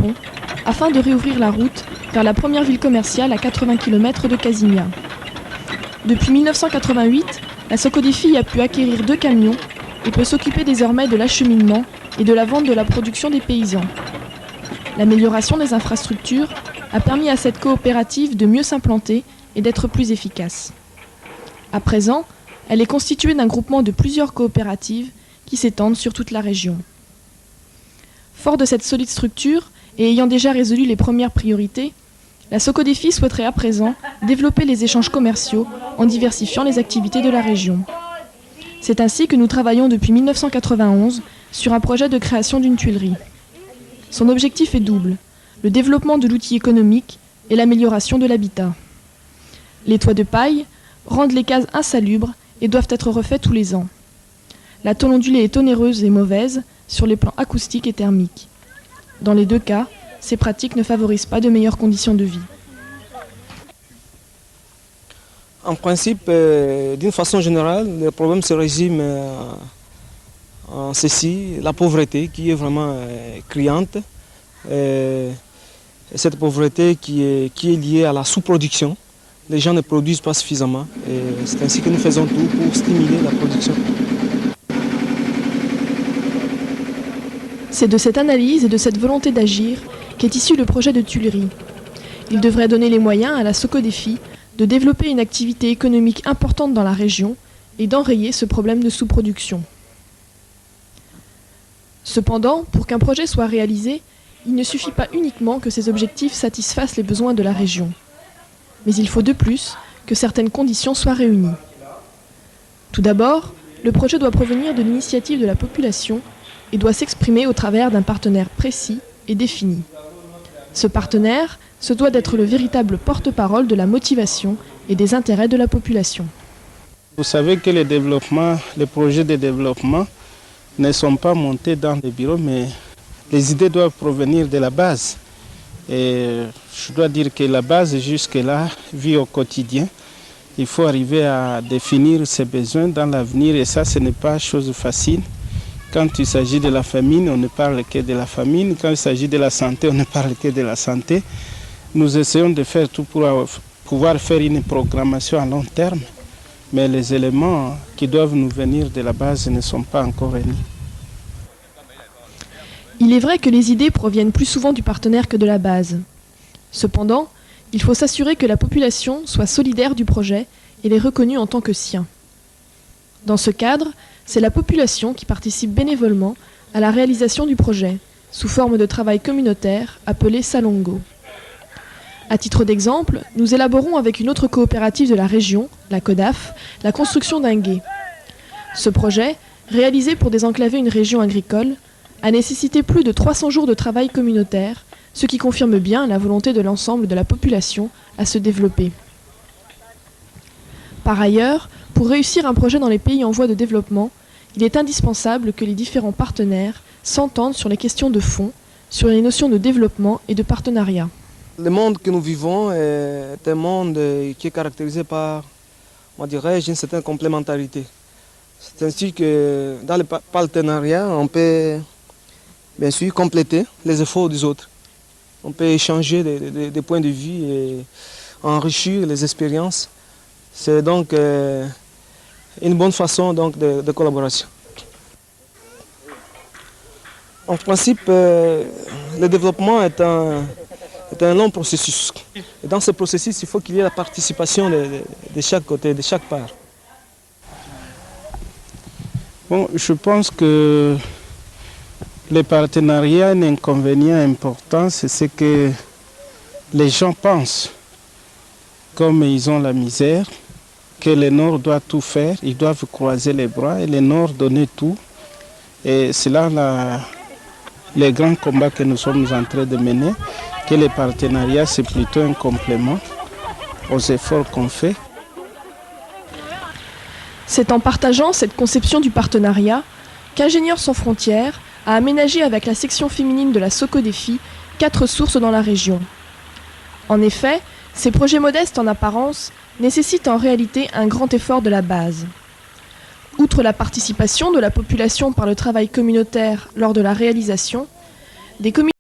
pont afin de réouvrir la route vers la première ville commerciale à 80 km de Casigna. Depuis 1988, la Socodefi a pu acquérir 2 camions et peut s'occuper désormais de l'acheminement et de la vente de la production des paysans. L'amélioration des infrastructures a permis à cette coopérative de mieux s'implanter et d'être plus efficace. À présent, elle est constituée d'un groupement de plusieurs coopératives qui s'étendent sur toute la région. Fort de cette solide structure et ayant déjà résolu les premières priorités, la Socodefi souhaiterait à présent développer les échanges commerciaux en diversifiant les activités de la région. C'est ainsi que nous travaillons depuis 1991 sur un projet de création d'une tuilerie. Son objectif est double, le développement de l'outil économique et l'amélioration de l'habitat. Les toits de paille rendent les cases insalubres et doivent être refaits tous les ans. La tôle ondulée est onéreuse et mauvaise sur les plans acoustiques et thermiques. Dans les 2 cas, ces pratiques ne favorisent pas de meilleures conditions de vie. En principe, d'une façon générale, le problème se résume en ceci, la pauvreté qui est vraiment criante. Cette pauvreté qui est liée à la sous-production. Les gens ne produisent pas suffisamment et c'est ainsi que nous faisons tout pour stimuler la production. C'est de cette analyse et de cette volonté d'agir qu'est issu le projet de tuilerie. Il devrait donner les moyens à la Socodefi de développer une activité économique importante dans la région et d'enrayer ce problème de sous-production. Cependant, pour qu'un projet soit réalisé, il ne suffit pas uniquement que ces objectifs satisfassent les besoins de la région. Mais il faut de plus que certaines conditions soient réunies. Tout d'abord, le projet doit provenir de l'initiative de la population et doit s'exprimer au travers d'un partenaire précis et défini. Ce partenaire se doit d'être le véritable porte-parole de la motivation et des intérêts de la population. Vous savez que les projets de développement ne sont pas montés dans les bureaux, mais les idées doivent provenir de la base. Et je dois dire que la base, jusque-là, vit au quotidien. Il faut arriver à définir ses besoins dans l'avenir et ça, ce n'est pas chose facile. Quand il s'agit de la famine, on ne parle que de la famine. Quand il s'agit de la santé, on ne parle que de la santé. Nous essayons de faire tout pour pouvoir faire une programmation à long terme, mais les éléments qui doivent nous venir de la base ne sont pas encore réunis. Il est vrai que les idées proviennent plus souvent du partenaire que de la base. Cependant, il faut s'assurer que la population soit solidaire du projet et l'ait reconnu en tant que sien. Dans ce cadre, c'est la population qui participe bénévolement à la réalisation du projet, sous forme de travail communautaire appelé Salongo. À titre d'exemple, nous élaborons avec une autre coopérative de la région, la CODAF, la construction d'un gué. Ce projet, réalisé pour désenclaver une région agricole, a nécessité plus de 300 jours de travail communautaire, ce qui confirme bien la volonté de l'ensemble de la population à se développer. Par ailleurs, pour réussir un projet dans les pays en voie de développement, il est indispensable que les différents partenaires s'entendent sur les questions de fond, sur les notions de développement et de partenariat. Le monde que nous vivons est un monde qui est caractérisé par, une certaine complémentarité. C'est ainsi que dans le partenariat, on peut bien sûr compléter les efforts des autres. On peut échanger des points de vue et enrichir les expériences. C'est donc une bonne façon donc, de collaboration. En principe, le développement est un long processus. Et dans ce processus, il faut qu'il y ait la participation de chaque côté, de chaque part. Bon, je pense que le partenariat, un inconvénient important, c'est ce que les gens pensent. Comme ils ont la misère, que le Nord doit tout faire, ils doivent croiser les bras et le Nord donner tout. Et c'est là le grand combat que nous sommes en train de mener, que le partenariat c'est plutôt un complément aux efforts qu'on fait. C'est en partageant cette conception du partenariat qu'Ingénieurs sans frontières a aménagé avec la section féminine de la Socodefi 4 sources dans la région. En effet, ces projets modestes en apparence nécessitent en réalité un grand effort de la base. Outre la participation de la population par le travail communautaire lors de la réalisation, des communautés